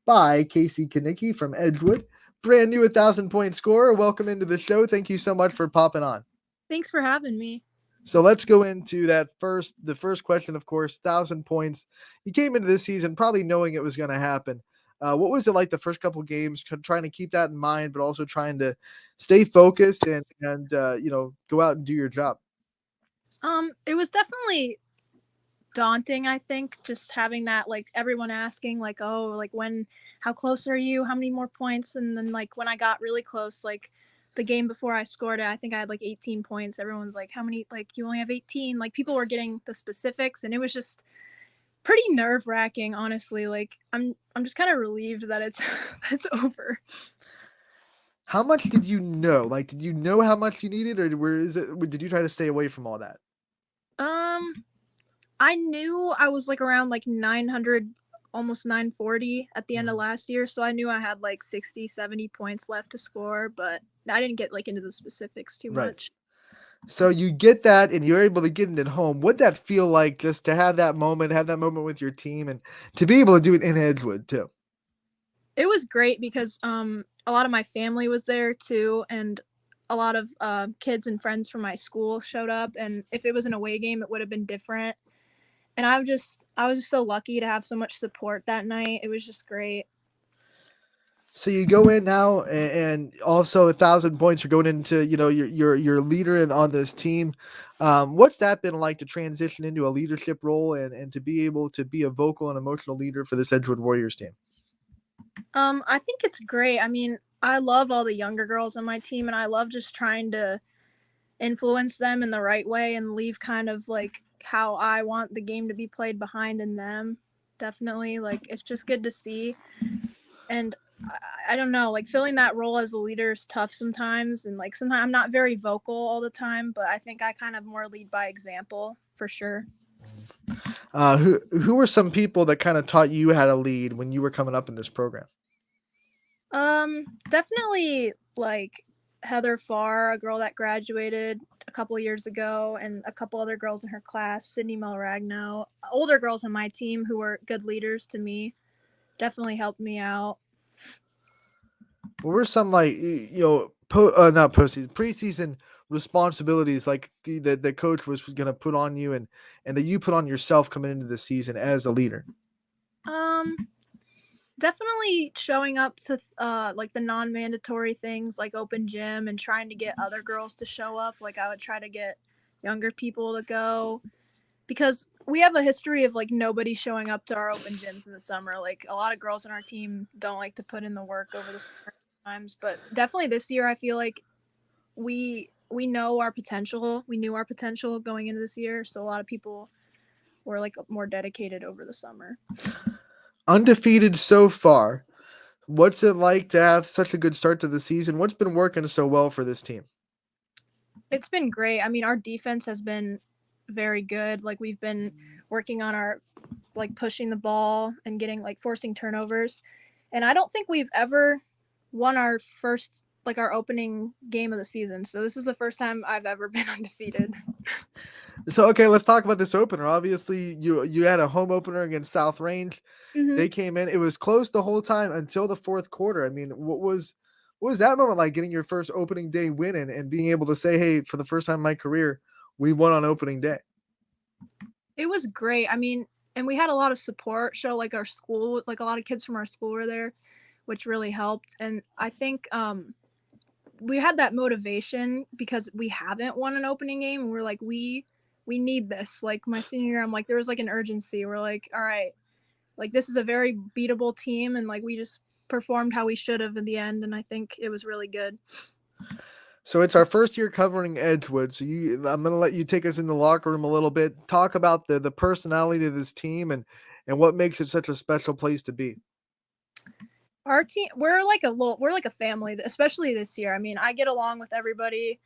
by Kaci Kanicki from Edgewood. Brand new 1,000 point scorer. Welcome into the show. Thank you so much for popping on. Thanks for having me. So let's go into the first question, of course, 1,000 points. You came into this season probably knowing it was going to happen. What was it like the first couple games, trying to keep that in mind, but also trying to stay focused and go out and do your job? It was definitely daunting, I think, just having that, like, everyone asking, like, oh, like, how close are you? How many more points? And then, like, when I got really close, like, the game before I scored it, I think I had like 18 points. Everyone's like, how many? Like, you only have 18. Like, people were getting the specifics, and it was just pretty nerve wracking, honestly. Like, I'm just kind of relieved that it's that's over. How much did you know? Like, did you know how much you needed, or did you try to stay away from all that? Um, I knew I was like around like 900, almost 940 at the end of last year. So I knew I had like 60, 70 points left to score, but I didn't get like into the specifics too Right. much. So you get that, and you're able to get it at home. What'd that feel like, just to have that moment with your team, and to be able to do it in Edgewood too? It was great because a lot of my family was there too, and a lot of kids and friends from my school showed up. And if it was an away game, it would have been different. And I was just so lucky to have so much support that night. It was just great. So you go in now, and also 1,000 points. You're going into your leader on this team. What's that been like to transition into a leadership role, and to be able to be a vocal and emotional leader for this Edgewood Warriors team? I think it's great. I mean, I love all the younger girls on my team, and I love just trying to influence them in the right way and leave kind of like how I want the game to be played behind in them. Definitely, like, it's just good to see. And I don't know, like, filling that role as a leader is tough sometimes, and like sometimes I'm not very vocal all the time, but I think I kind of more lead by example for sure. Who were some people that kind of taught you how to lead when you were coming up in this program? Definitely like Heather Farr, a girl that graduated a couple years ago, and a couple other girls in her class, Sydney Melragno, older girls on my team who were good leaders to me, definitely helped me out. What were some, like, not postseason, preseason responsibilities, like, that the coach was going to put on you, and that you put on yourself coming into the season as a leader? Um, Definitely showing up to like the non-mandatory things like open gym and trying to get other girls to show up. Like, I would try to get younger people to go because we have a history of like nobody showing up to our open gyms in the summer. Like, a lot of girls on our team don't like to put in the work over the summer times, but definitely this year I feel like we know our potential. We knew our potential going into this year, so a lot of people were like more dedicated over the summer. Undefeated so far. What's it like to have such a good start to the season? What's been working so well for this team? It's been great. I mean, our defense has been very good. Like, we've been working on our like pushing the ball and getting like forcing turnovers. And I don't think we've ever won our first like our opening game of the season. So this is the first time I've ever been undefeated. So, okay, let's talk about this opener. Obviously, you had a home opener against South Range. Mhm. They came in. It was close the whole time until the fourth quarter. I mean, what was that moment like, getting your first opening day win, and being able to say, "Hey, for the first time in my career, we won on opening day"? It was great. I mean, and we had a lot of support show, like our school, like a lot of kids from our school were there, which really helped. And I think we had that motivation because we haven't won an opening game, and we're like, we need this. Like, my senior year, I'm like, there was like an urgency. We're like, all right, like, this is a very beatable team, and like we just performed how we should have in the end, and I think it was really good. So it's our first year covering Edgewood. So I'm gonna let you take us in the locker room a little bit. Talk about the personality of this team, and what makes it such a special place to be. Our team, we're like a family, especially this year. I mean, I get along with everybody.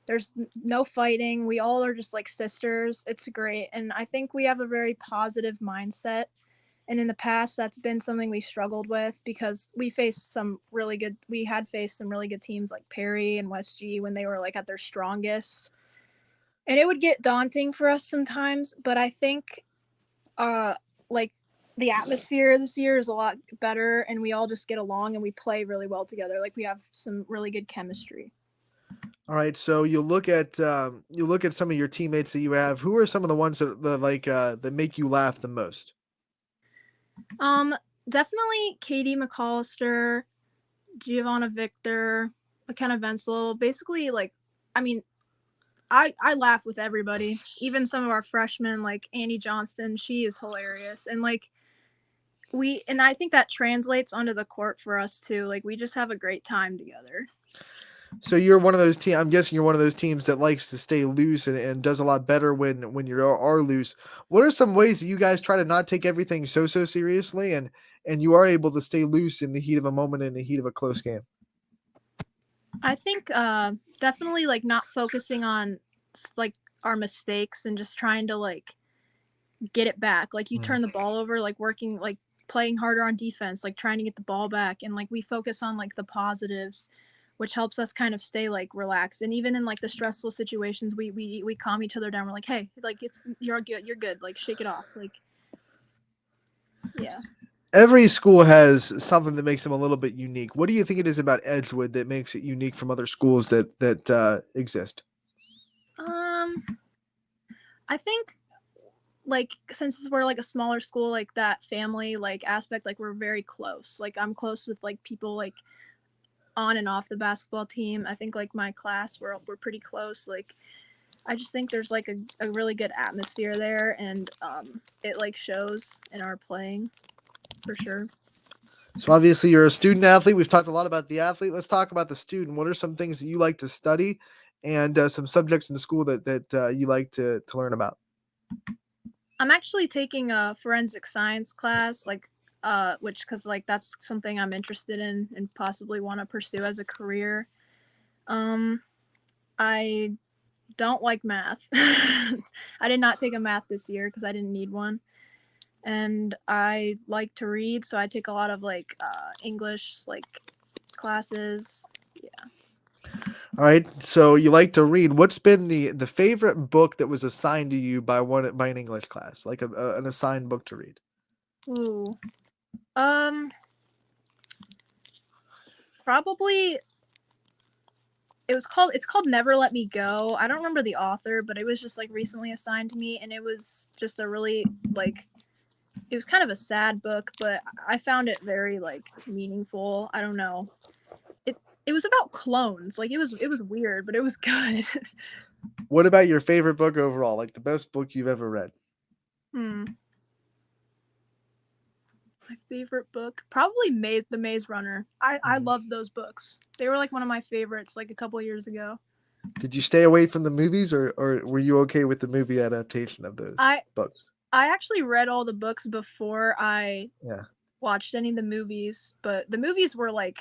There's no fighting. We all are just like sisters. It's great. And I think we have a very positive mindset. And in the past, that's been something we struggled with because we had faced some really good teams like Perry and West G when they were like at their strongest. And it would get daunting for us sometimes. But I think, uh, like, the atmosphere this year is a lot better, and we all just get along and we play really well together. Like, we have some really good chemistry. All right, so you look at some of your teammates that you have. Who are some of the ones that make you laugh the most? Um, Definitely Katie McAllister, Giovanna Victor, McKenna Venzel. Basically, like, I mean, I laugh with everybody, even some of our freshmen, like Annie Johnston. She is hilarious, and like and I think that translates onto the court for us too. Like, we just have a great time together. So you're one of those team. I'm guessing you're one of those teams that likes to stay loose and does a lot better when you are loose. What are some ways that you guys try to not take everything so seriously and you are able to stay loose in the heat of a moment, in the heat of a close game? I think definitely like not focusing on like our mistakes and just trying to like get it back. Like, you turn the ball over, like working, like playing harder on defense, like trying to get the ball back, and like we focus on like the positives, which helps us kind of stay like relaxed. And even in like the stressful situations, we calm each other down. We're like, hey, like, you're good, like shake it off, like, yeah. Every school has something that makes them a little bit unique. What do you think it is about Edgewood that makes it unique from other schools that exist? Um, I think like since we're like a smaller school, like that family like aspect, like we're very close. Like, I'm close with like people like on and off the basketball team. I think like my class, we're pretty close. Like, I just think there's like a really good atmosphere there, and it like shows in our playing for sure. So obviously you're a student athlete. We've talked a lot about the athlete. Let's talk about the student. What are some things that you like to study, and some subjects in the school that you like to learn about? I'm actually taking a forensic science class, like which because like that's something I'm interested in and possibly want to pursue as a career. Um, I don't like math. I did not take a math this year because I didn't need one. And I like to read, so I take a lot of like English like classes. Yeah. All right. So you like to read. What's been the favorite book that was assigned to you by an English class, like an assigned book to read? Ooh. Um. Probably it's called Never Let Me Go. I don't remember the author, but it was just like recently assigned to me, and it was just a really like it was kind of a sad book, but I found it very like meaningful. I don't know. It was about clones. Like, it was weird, but it was good. What about your favorite book overall? Like the best book you've ever read? Hmm. My favorite book, probably The Maze Runner. I love those books. They were like one of my favorites like a couple years ago. Did you stay away from the movies, or were you okay with the movie adaptation of those I books? I actually read all the books before I Yeah. watched any of the movies, but the movies were like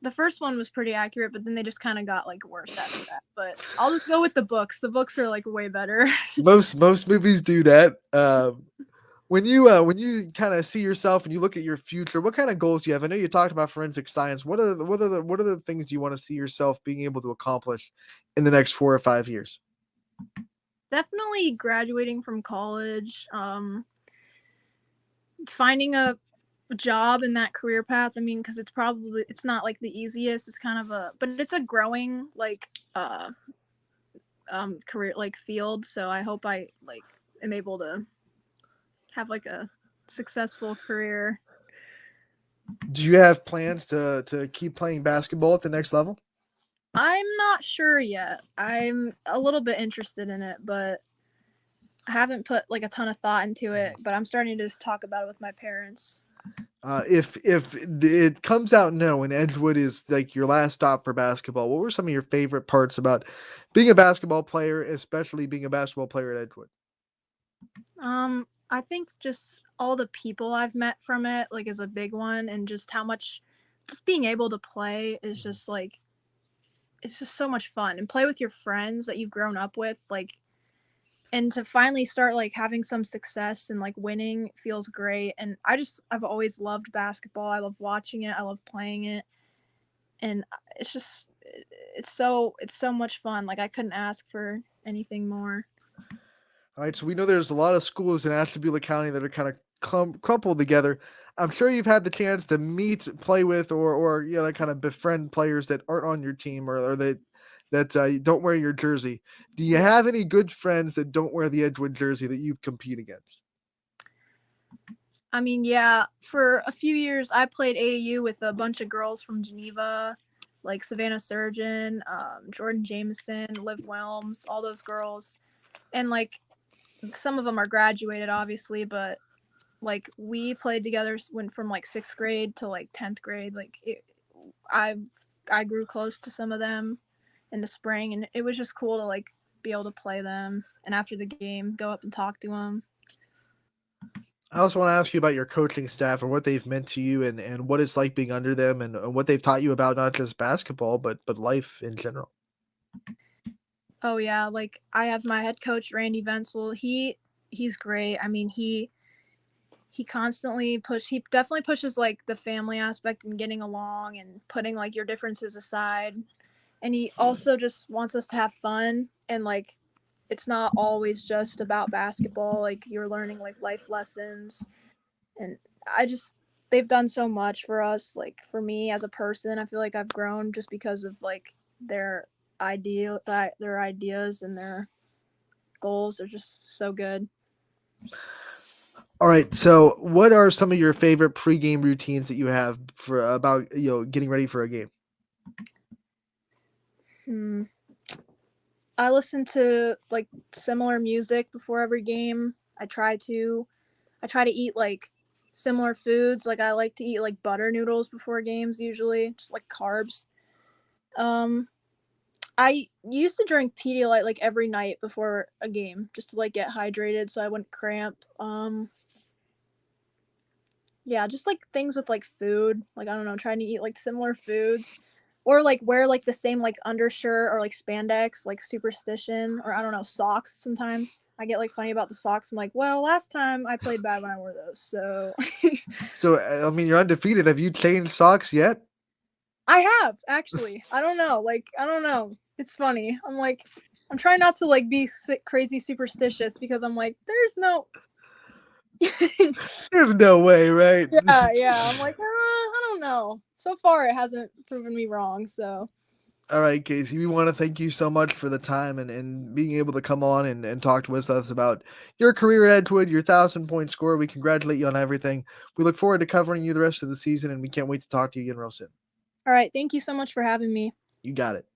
the first one was pretty accurate, but then they just kind of got like worse after that. But I'll just go with the books. The books are like way better. Most movies do that. When you kind of see yourself and you look at your future, what kind of goals do you have? I know you talked about forensic science. What are the things you want to see yourself being able to accomplish in the next 4 or 5 years? Definitely graduating from college, finding a job in that career path. I mean, because it's not like the easiest. It's kind of but it's a growing like career like field. So I hope I like am able to have like a successful career. Do you have plans to keep playing basketball at the next level? I'm not sure yet. I'm a little bit interested in it, but I haven't put like a ton of thought into it. But I'm starting to just talk about it with my parents. If it comes out no, and Edgewood is like your last stop for basketball, what were some of your favorite parts about being a basketball player, especially being a basketball player at Edgewood? I think just all the people I've met from it like is a big one, and just how much just being able to play is just like it's just so much fun, and play with your friends that you've grown up with, like, and to finally start like having some success and like winning feels great. And I've always loved basketball. I love watching it. I love playing it. And it's just it's so much fun. Like, I couldn't ask for anything more. All right, so we know there's a lot of schools in Ashtabula County that are kind of crumpled together. I'm sure you've had the chance to meet, play with, or like kind of befriend players that aren't on your team or that don't wear your jersey. Do you Yeah. have any good friends that don't wear the Edgewood jersey that you compete against? I mean, yeah, for a few years I played AAU with a bunch of girls from Geneva, like Savannah Surgeon, Jordan Jameson, Liv Wilms, all those girls. And like some of them are graduated obviously, but like we played together, went from like 6th grade to like 10th grade. I I grew close to some of them in the spring, and it was just cool to like be able to play them, and after the game go up and talk to them. I also want to ask you about your coaching staff and what they've meant to you and what it's like being under them and what they've taught you about not just basketball but life in general. Oh yeah, like I have my head coach Randy Venzel. He's great. I mean, he definitely pushes like the family aspect and getting along and putting like your differences aside. And he also just wants us to have fun, and like it's not always just about basketball. Like you're learning like life lessons, and I just they've done so much for us. Like for me as a person, I feel like I've grown just because of like their their ideas and their goals are just so good. All right, so what are some of your favorite pregame routines that you have for about getting ready for a game? Hmm. I listen to like similar music before every game. I try to eat like similar foods. Like I like to eat like butter noodles before games usually, just like carbs. Um I used to drink Pedialyte like every night before a game just to like get hydrated so I wouldn't cramp. Yeah, just like things with like food. Like I don't know, trying to eat like similar foods. Or like wear like the same like undershirt or like spandex, like superstition, or I don't know, socks sometimes. I get like funny about the socks. I'm like, well, last time I played bad when I wore those. So So I mean, you're undefeated. Have you changed socks yet? I have actually. I don't know. Like I don't know. It's funny. I'm like, I'm trying not to like be crazy superstitious because I'm like, there's no. There's no way, right? Yeah, yeah. I'm like, I don't know. So far, it hasn't proven me wrong. So, All right, Casey, we want to thank you so much for the time and being able to come on and talk with us about your career at Edgewood, your 1,000 point score. We congratulate you on everything. We look forward to covering you the rest of the season, and we can't wait to talk to you again real soon. all right. Thank you so much for having me. You got it.